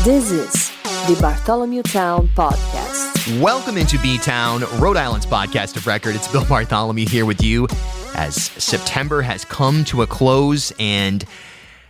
This is the Bartholomew Town Podcast. Welcome into B-Town, Rhode Island's podcast of record. It's Bill Bartholomew here with you as September has come to a close. And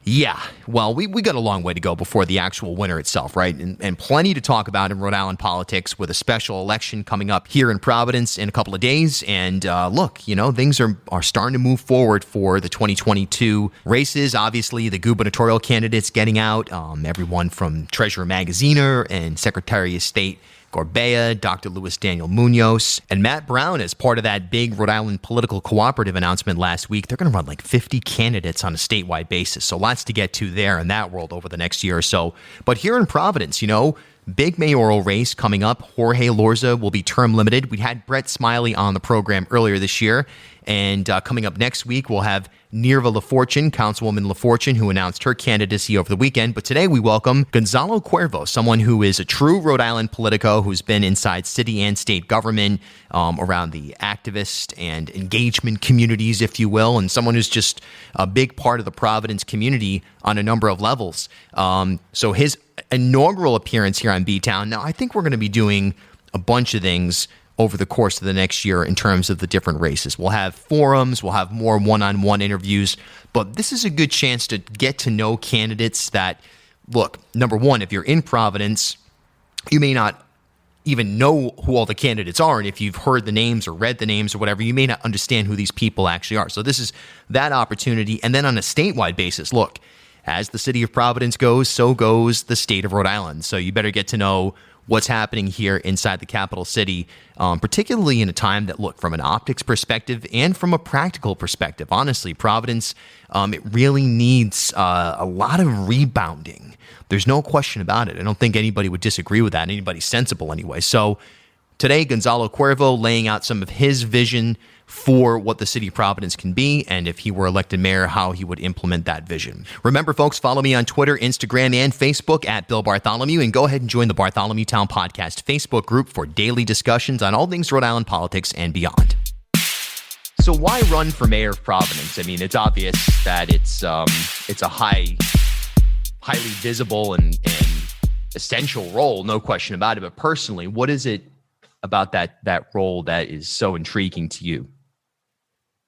yeah, well, we got a long way to go before the actual winter itself, right? And plenty to talk about in Rhode Island politics with a special election coming up here in Providence in a couple of days. And look, you know, things are starting to move forward for the 2022 races. Obviously, the gubernatorial candidates getting out, everyone from Treasurer Magaziner and Secretary of State Gorbea, Dr. Luis Daniel Munoz, and Matt Brown as part of that big Rhode Island political cooperative announcement last week. They're going to run like 50 candidates on a statewide basis. So lots to get to there in that world over the next year or so. But here in Providence, you know, big mayoral race coming up. Jorge Lorza will be term limited. We had Brett Smiley on the program earlier this year. And coming up next week, we'll have Nirva LaFortune, Councilwoman LaFortune, who announced her candidacy over the weekend. But today we welcome Gonzalo Cuervo, someone who is a true Rhode Island politico who's been inside city and state government, around the activist and engagement communities, if you will, and someone who's just a big part of the Providence community on a number of levels. So his inaugural appearance here on B-Town. Now, I think we're going to be doing a bunch of things over the course of the next year in terms of the different races. We'll have forums, we'll have more one-on-one interviews, but this is a good chance to get to know candidates that, look, number one, if you're in Providence, you may not even know who all the candidates are, and if you've heard the names or read the names or whatever, you may not understand who these people actually are. So this is that opportunity. And then on a statewide basis, look, as the city of Providence goes, so goes the state of Rhode Island. So you better get to know what's happening here inside the capital city, particularly in a time that, look, from an optics perspective and from a practical perspective, honestly, Providence, it really needs a lot of rebounding. There's no question about it. I don't think anybody would disagree with that, anybody sensible anyway. So today, Gonzalo Cuervo laying out some of his vision for what the city of Providence can be, and if he were elected mayor, how he would implement that vision. Remember, folks, follow me on Twitter, Instagram, and Facebook at Bill Bartholomew, and go ahead and join the Bartholomew Town Podcast Facebook group for daily discussions on all things Rhode Island politics and beyond. So why run for mayor of Providence? I mean, it's obvious that it's a highly visible and essential role, no question about it. But personally, what is it about that role that is so intriguing to you?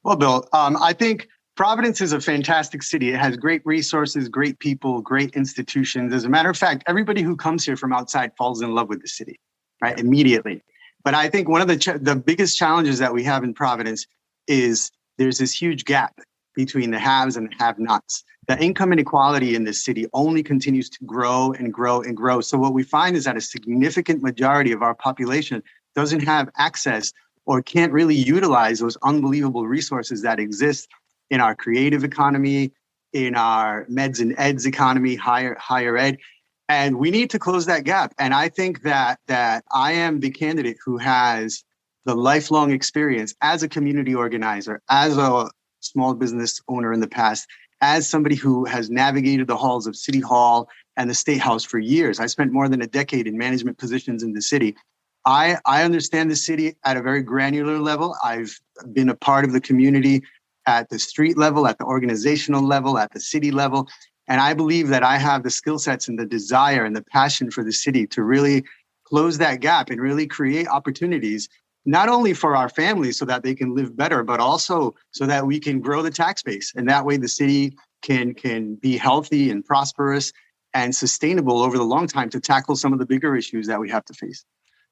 Well, Bill, I think Providence is a fantastic city. It has great resources, great people, great institutions. As a matter of fact, everybody who comes here from outside falls in love with the city, right? Immediately. But I think one of the biggest challenges that we have in Providence is there's this huge gap between the haves and the have-nots. The income inequality in this city only continues to grow and grow and grow. So what we find is that a significant majority of our population doesn't have access or can't really utilize those unbelievable resources that exist in our creative economy, in our meds and eds economy, higher ed. And we need to close that gap. And I think that I am the candidate who has the lifelong experience as a community organizer, as a small business owner in the past, as somebody who has navigated the halls of City Hall and the State House for years. I spent more than a decade in management positions in the city. I understand the city at a very granular level. I've been a part of the community at the street level, at the organizational level, at the city level. And I believe that I have the skill sets and the desire and the passion for the city to really close that gap and really create opportunities, not only for our families so that they can live better, but also so that we can grow the tax base. And that way the city can be healthy and prosperous and sustainable over the long time to tackle some of the bigger issues that we have to face.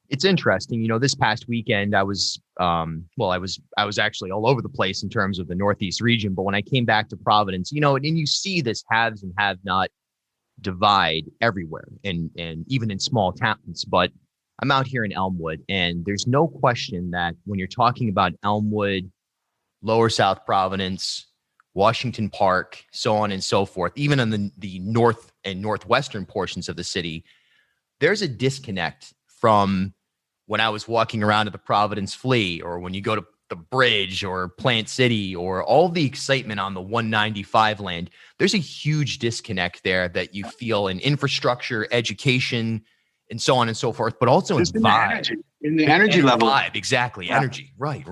It's interesting, you know, this past weekend I was actually all over the place in terms of the Northeast region. But when I came back to Providence, you know, and you see this haves and have not divide everywhere and even in small towns. But I'm out here in Elmwood, and there's no question that when you're talking about Elmwood, Lower South Providence, Washington Park, so on and so forth, even in the north and northwestern portions of the city, there's a disconnect from when I was walking around at the Providence Flea, or when you go to the bridge or Plant City, or all the excitement on the 195 land. There's a huge disconnect there that you feel in infrastructure, education, and so on and so forth, but also in vibe. In the energy level. Vibe, exactly. Yeah. Energy. Right.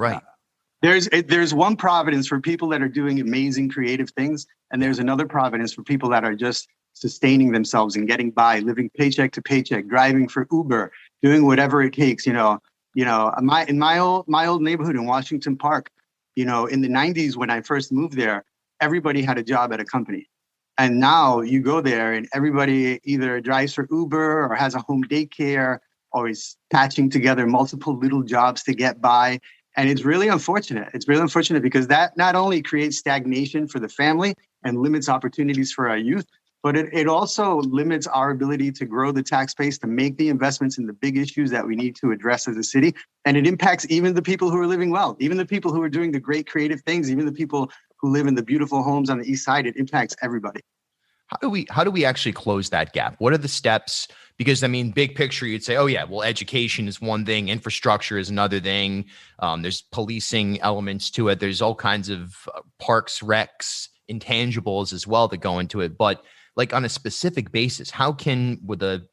There's one Providence for people that are doing amazing creative things, and there's another Providence for people that are just sustaining themselves and getting by, living paycheck to paycheck, driving for Uber, doing whatever it takes. In my old neighborhood in Washington Park, in the 90s when I first moved there, everybody had a job at a company. And now you go there and everybody either drives for Uber or has a home daycare or is patching together multiple little jobs to get by. And it's really unfortunate. It's really unfortunate because that not only creates stagnation for the family and limits opportunities for our youth, but it also limits our ability to grow the tax base, to make the investments in the big issues that we need to address as a city. And it impacts even the people who are living well, even the people who are doing the great creative things, even the people who live in the beautiful homes on the east side. It impacts everybody. How do we actually close that gap? What are the steps? Because big picture, you'd say, oh yeah, well, education is one thing, infrastructure is another thing. There's policing elements to it. There's all kinds of parks, recs, intangibles as well that go into it. But like on a specific basis, how can, with an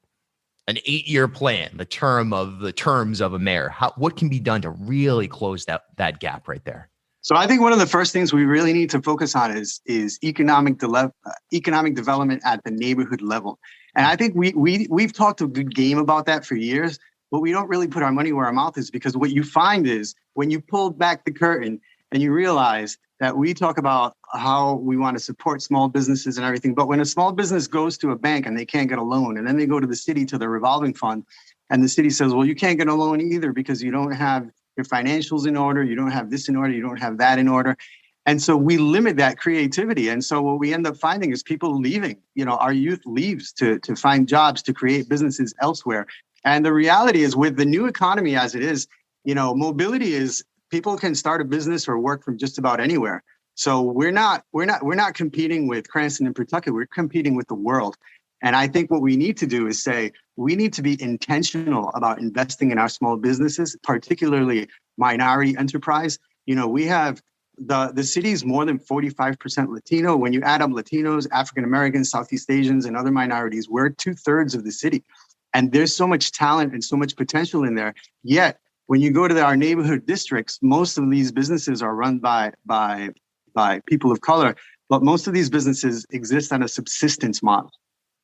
8-year plan, the terms of a mayor, what can be done to really close that gap right there? So I think one of the first things we really need to focus on is economic development at the neighborhood level. And I think we've talked a good game about that for years, but we don't really put our money where our mouth is, because what you find is when you pull back the curtain and you realize that we talk about how we want to support small businesses and everything, but when a small business goes to a bank and they can't get a loan, and then they go to the city to the revolving fund, and the city says, well, you can't get a loan either because you don't have your financials in order, you don't have this in order, you don't have that in order. And so we limit that creativity. And so what we end up finding is people leaving. Our youth leaves to find jobs, to create businesses elsewhere. And the reality is, with the new economy as it is, mobility is, people can start a business or work from just about anywhere. So we're not competing with Cranston and Pawtucket, we're competing with the world. And I think what we need to do is say, we need to be intentional about investing in our small businesses, particularly minority enterprise. We have the city's more than 45% Latino. When you add up Latinos, African Americans, Southeast Asians, and other minorities, we're 2/3 of the city. And there's so much talent and so much potential in there. Yet, when you go to our neighborhood districts, most of these businesses are run by people of color, but most of these businesses exist on a subsistence model.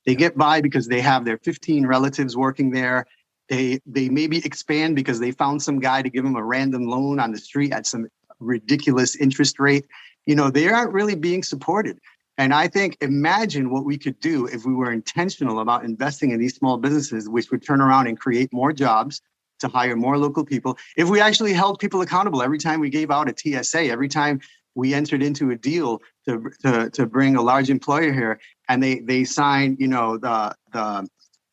They get by because they have their 15 relatives working there. They maybe expand because they found some guy to give them a random loan on the street at some ridiculous interest rate. They aren't really being supported. And I think, imagine what we could do if we were intentional about investing in these small businesses, which would turn around and create more jobs, to hire more local people. If we actually held people accountable every time we gave out a TSA, every time we entered into a deal to bring a large employer here, and they sign,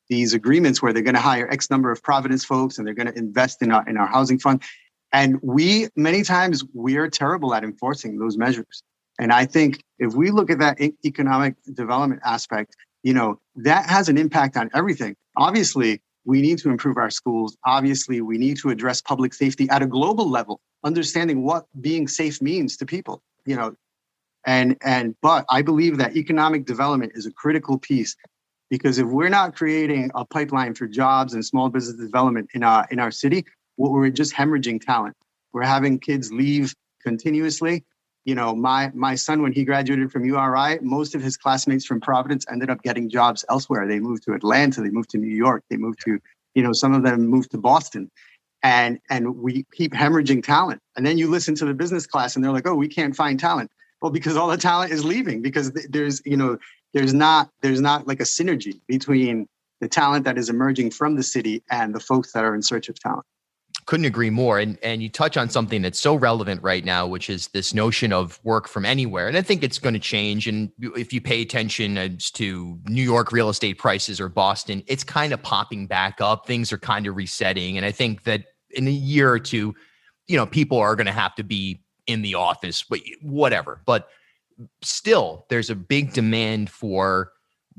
these agreements where they're going to hire X number of Providence folks and they're going to invest in our housing fund. And many times we are terrible at enforcing those measures. And I think if we look at that economic development aspect, that has an impact on everything. Obviously, we need to improve our schools. Obviously, we need to address public safety at a global level, understanding what being safe means to people, but I believe that economic development is a critical piece, because if we're not creating a pipeline for jobs and small business development in our city, we're just hemorrhaging talent. We're having kids leave continuously. My son, when he graduated from URI, most of his classmates from Providence ended up getting jobs elsewhere. They moved to Atlanta, they moved to New York, they moved to, some of them moved to Boston. And we keep hemorrhaging talent. And then you listen to the business class and they're like, oh, we can't find talent. Well, because all the talent is leaving, because there's not like a synergy between the talent that is emerging from the city and the folks that are in search of talent. Couldn't agree more. And you touch on something that's so relevant right now, which is this notion of work from anywhere. And I think it's going to change. And if you pay attention as to New York real estate prices or Boston, it's kind of popping back up. Things are kind of resetting. And I think that in a year or two, people are going to have to be in the office, but whatever. But still, there's a big demand for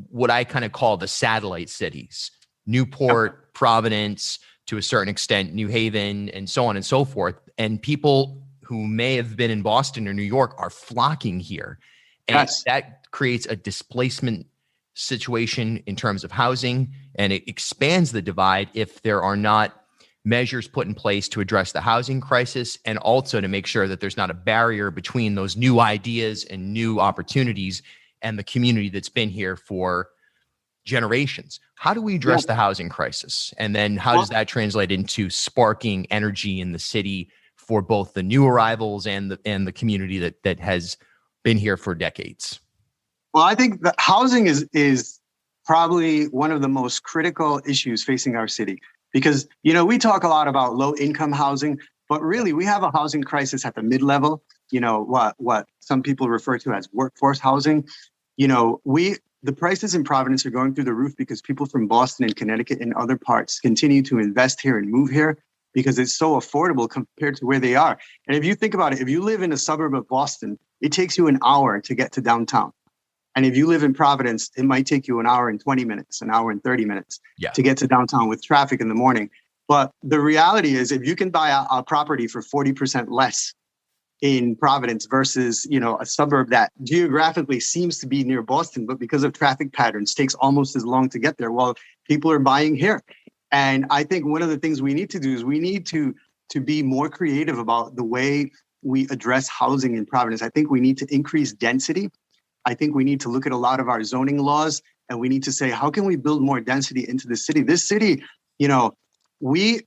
what I kind of call the satellite cities, Newport, Providence, to a certain extent, New Haven, and so on and so forth. And people who may have been in Boston or New York are flocking here. And yes, that creates a displacement situation in terms of housing, and it expands the divide if there are not measures put in place to address the housing crisis, and also to make sure that there's not a barrier between those new ideas and new opportunities and the community that's been here for generations. How do we address the housing crisis? And then how does that translate into sparking energy in the city for both the new arrivals and the community that has been here for decades? Well, I think that housing is probably one of the most critical issues facing our city because, we talk a lot about low income housing, but really we have a housing crisis at the mid-level, what some people refer to as workforce housing. The prices in Providence are going through the roof because people from Boston and Connecticut and other parts continue to invest here and move here because it's so affordable compared to where they are. And if you think about it, if you live in a suburb of Boston, it takes you an hour to get to downtown. And if you live in Providence, it might take you an hour and 20 minutes, an hour and 30 minutes to get to downtown with traffic in the morning. But the reality is if you can buy a property for 40% less in Providence versus, a suburb that geographically seems to be near Boston, but because of traffic patterns takes almost as long to get there. Well, people are buying here. And I think one of the things we need to do is we need to be more creative about the way we address housing in Providence. I think we need to increase density. I think we need to look at a lot of our zoning laws and we need to say, how can we build more density into the city? This city, we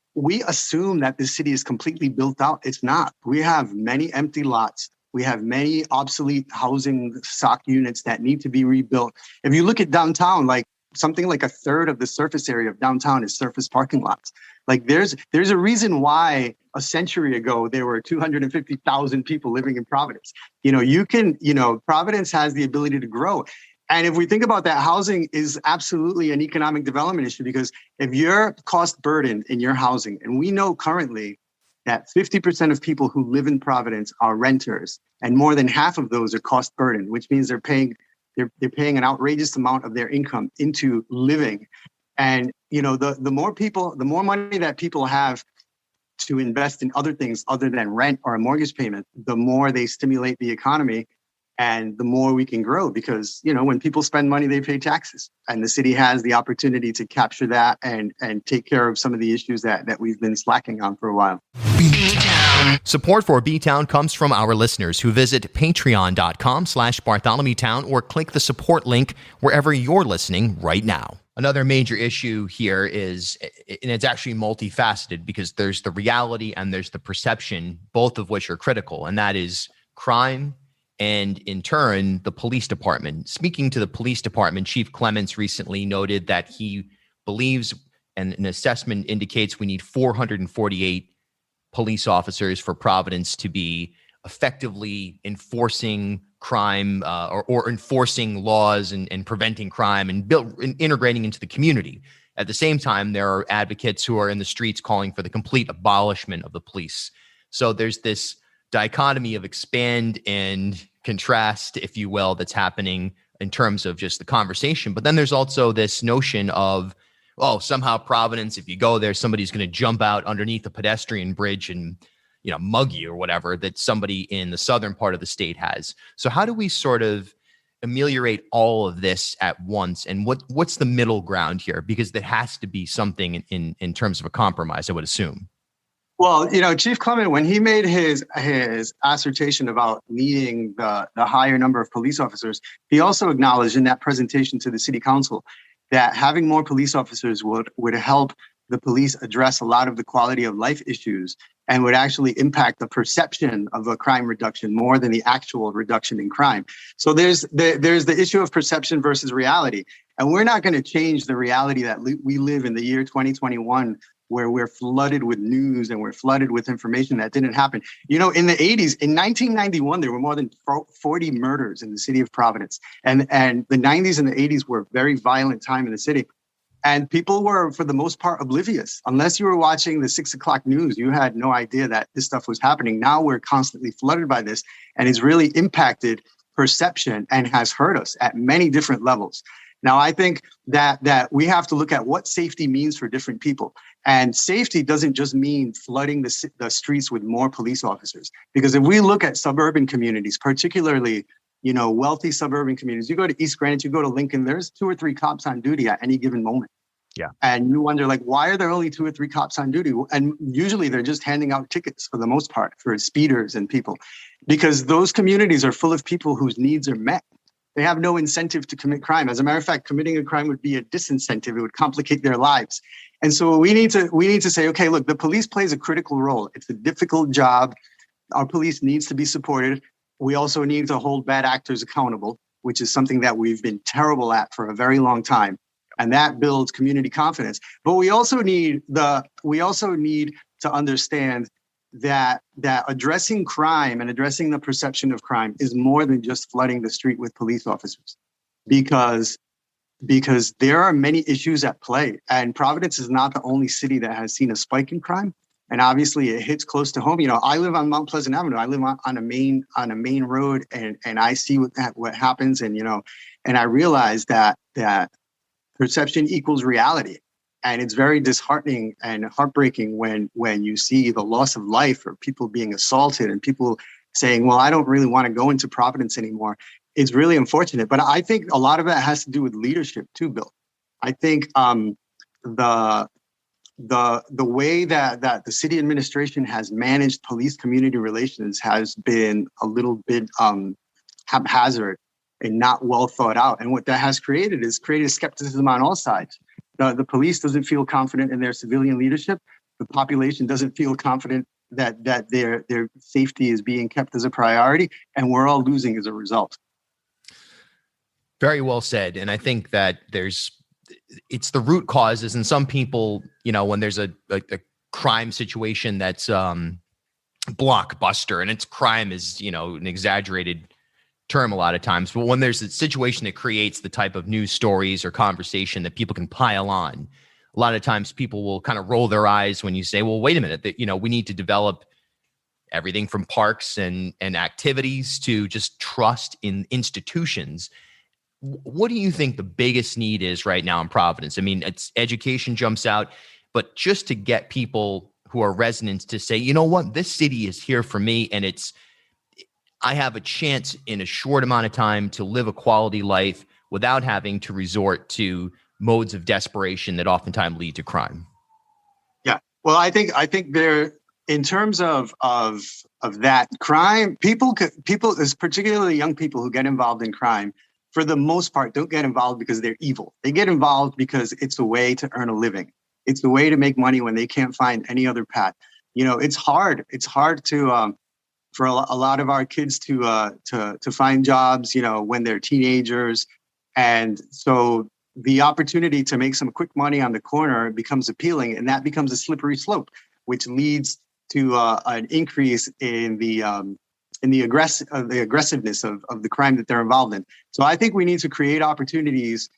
assume that this city is completely built out. It's not. We have many empty lots. We have many obsolete housing stock units that need to be rebuilt. If you look at downtown, something like a third of the surface area of downtown is surface parking lots. There's a reason why a century ago there were 250,000 people living in Providence. Providence has the ability to grow. And if we think about that, housing is absolutely an economic development issue because if you're cost burdened in your housing, and we know currently that 50% of people who live in Providence are renters, and more than half of those are cost burdened, which means they're paying an outrageous amount of their income into living. And, the more money that people have to invest in other things other than rent or a mortgage payment, the more they stimulate the economy and the more we can grow because, when people spend money, they pay taxes and the city has the opportunity to capture that and take care of some of the issues that we've been slacking on for a while. Support for B-Town comes from our listeners who visit patreon.com/BartholomewTown or click the support link wherever you're listening right now. Another major issue here is, and it's actually multifaceted because there's the reality and there's the perception, both of which are critical, and that is crime and in turn, the police department. Speaking to the police department, Chief Clements recently noted that he believes, and an assessment indicates we need 448 police officers for Providence to be effectively enforcing crime or enforcing laws and preventing crime and integrating into the community. At the same time, there are advocates who are in the streets calling for the complete abolishment of the police. So there's this dichotomy of expand and contrast, if you will, that's happening in terms of just the conversation. But then there's also this notion of, somehow Providence, if you go there, somebody's going to jump out underneath a pedestrian bridge and, mug you or whatever that somebody in the southern part of the state has. So how do we sort of ameliorate all of this at once? And what's the middle ground here? Because there has to be something in terms of a compromise, I would assume. Well, Chief Clement, when he made his assertion about needing the higher number of police officers, he also acknowledged in that presentation to the city council that having more police officers would help the police address a lot of the quality of life issues and would actually impact the perception of a crime reduction more than the actual reduction in crime. So there's the issue of perception versus reality. And we're not going to change the reality that we live in the year 2021, where we're flooded with news and we're flooded with information that didn't happen. In the 80s, in 1991, there were more than 40 murders in the city of Providence. And the 90s and the 80s were a very violent time in the city. And people were, for the most part, oblivious. Unless you were watching the 6 o'clock news, you had no idea that this stuff was happening. Now we're constantly flooded by this, and it's really impacted perception and has hurt us at many different levels. Now, I think that we have to look at what safety means for different people. And safety doesn't just mean flooding the streets with more police officers. Because if we look at suburban communities, particularly, wealthy suburban communities, you go to East Greenwich, you go to Lincoln, there's 2 or 3 cops on duty at any given moment. Yeah. And you wonder, why are there only 2 or 3 cops on duty? And usually they're just handing out tickets for the most part for speeders and people, because those communities are full of people whose needs are met. They have no incentive to commit crime. As a matter of fact, committing a crime would be a disincentive. It would complicate their lives. And so we need to say, okay, look, the police plays a critical role. It's a difficult job. Our police needs to be supported. We also need to hold bad actors accountable, which is something that we've been terrible at for a very long time. And that builds community confidence. But we also need to understand that addressing crime and addressing the perception of crime is more than just flooding the street with police officers, because there are many issues at play. And Providence is not the only city that has seen a spike in crime. And obviously it hits close to home. I live on Mount Pleasant Avenue. I live on a main road, and I see what happens. And I realize that perception equals reality. And it's very disheartening and heartbreaking when you see the loss of life, or people being assaulted, and people saying, well, I don't really want to go into Providence anymore. It's really unfortunate. But I think a lot of that has to do with leadership too, Bill. I think the way that the city administration has managed police community relations has been a little bit haphazard and not well thought out. And what that has created skepticism on all sides. The police doesn't feel confident in their civilian leadership. The population doesn't feel confident that their safety is being kept as a priority, and we're all losing as a result. Very well said. And I think that it's the root causes. And some people, when there's a crime situation that's blockbuster, and it's crime is, an exaggerated term a lot of times, but when there's a situation that creates the type of news stories or conversation that people can pile on, a lot of times people will kind of roll their eyes when you say, well, wait a minute, that we need to develop everything from parks and activities to just trust in institutions. What do you think the biggest need is right now in Providence? I mean, it's education jumps out, but just to get people who are residents to say, you know what, this city is here for me, and I have a chance in a short amount of time to live a quality life without having to resort to modes of desperation that oftentimes lead to crime. Yeah. Well, I think there, in terms of that crime, people, particularly young people who get involved in crime, for the most part, don't get involved because they're evil. They get involved because it's a way to earn a living. It's the way to make money when they can't find any other path. It's hard. It's hard to, for a lot of our kids to find jobs, when they're teenagers. And so the opportunity to make some quick money on the corner becomes appealing, and that becomes a slippery slope, which leads to an increase in the aggressiveness of the crime that they're involved in. So I think we need to create opportunities,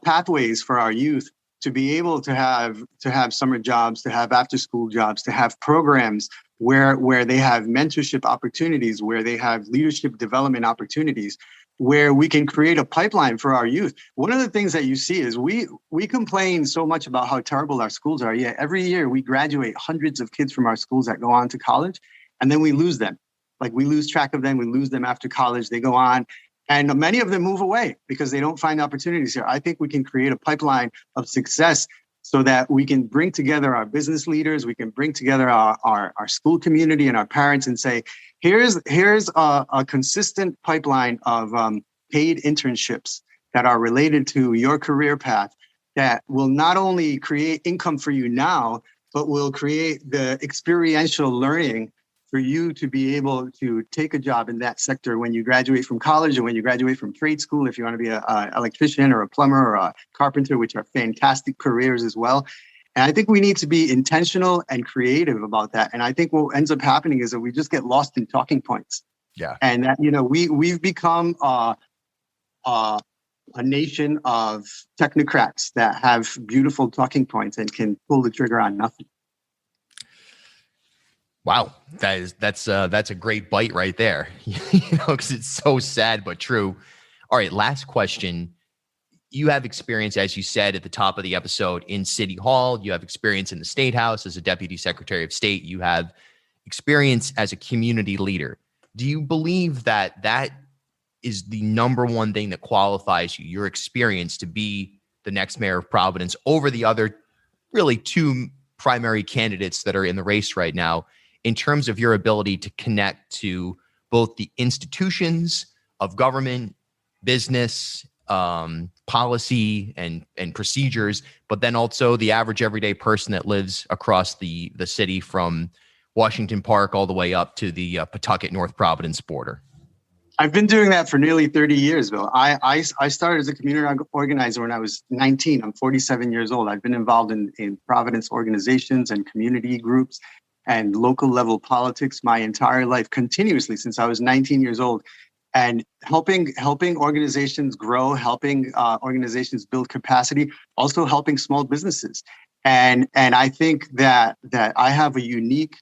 pathways for our youth to be able to have summer jobs, to have after school jobs, to have programs where they have mentorship opportunities, where they have leadership development opportunities, where we can create a pipeline for our youth. One of the things that you see is we complain so much about how terrible our schools are. Yet every year we graduate hundreds of kids from our schools that go on to college, and then we lose them. Like, we lose track of them. We lose them after college. They go on, and many of them move away because they don't find opportunities here. I think we can create a pipeline of success so that we can bring together our business leaders, we can bring together our school community and our parents and say, here's a consistent pipeline of paid internships that are related to your career path that will not only create income for you now, but will create the experiential learning for you to be able to take a job in that sector when you graduate from college or when you graduate from trade school, if you want to be an electrician or a plumber or a carpenter, which are fantastic careers as well. And I think we need to be intentional and creative about that. And I think what ends up happening is that we just get lost in talking points. Yeah. And that, we've become a nation of technocrats that have beautiful talking points and can pull the trigger on nothing. Wow, that's a great bite right there. Because it's so sad but true. All right, last question. You have experience, as you said at the top of the episode, in City Hall. You have experience in the State House as a Deputy Secretary of State. You have experience as a community leader. Do you believe that is the number one thing that qualifies you, your experience, to be the next mayor of Providence over the other really two primary candidates that are in the race right now, in terms of your ability to connect to both the institutions of government business, policy and procedures, but then also the average everyday person that lives across the city from Washington Park all the way up to the Pawtucket North Providence border? I've been doing that for nearly 30 years, Bill. I started as a community organizer when I was 19. I'm 47 years old. I've been involved in Providence organizations and community groups and local level politics my entire life, continuously since I was 19 years old, and helping organizations grow, helping organizations build capacity, also helping small businesses. And I think that I have a unique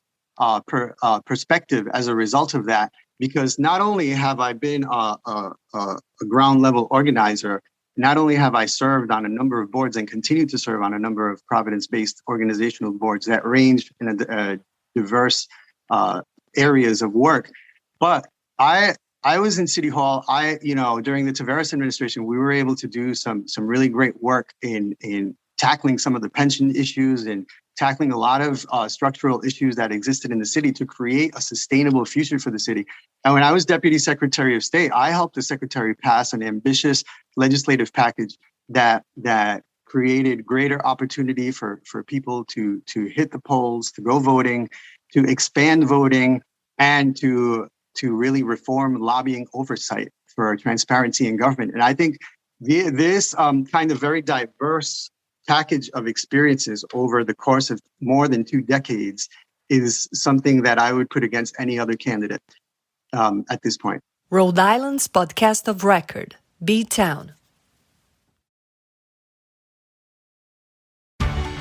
perspective as a result of that, because not only have I been a ground level organizer, not only have I served on a number of boards and continue to serve on a number of Providence-based organizational boards that range in a diverse areas of work, but I was in City Hall. During the Taveras administration, we were able to do some really great work in tackling some of the pension issues and tackling a lot of structural issues that existed in the city to create a sustainable future for the city. And when I was Deputy Secretary of State, I helped the Secretary pass an ambitious legislative package that created greater opportunity for people to hit the polls, to go voting, to expand voting, and to really reform lobbying oversight for transparency in government. And I think this kind of very diverse package of experiences over the course of more than 2 decades is something that I would put against any other candidate at this point. Rhode Island's podcast of record, B-Town.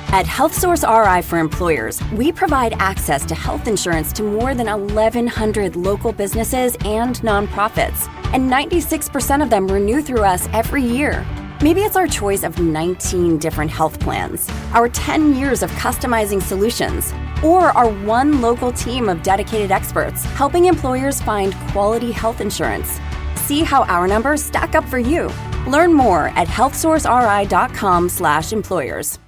At HealthSource RI for Employers, we provide access to health insurance to more than 1,100 local businesses and nonprofits, and 96% of them renew through us every year. Maybe it's our choice of 19 different health plans, our 10 years of customizing solutions, or our one local team of dedicated experts helping employers find quality health insurance. See how our numbers stack up for you. Learn more at healthsourceri.com/employers.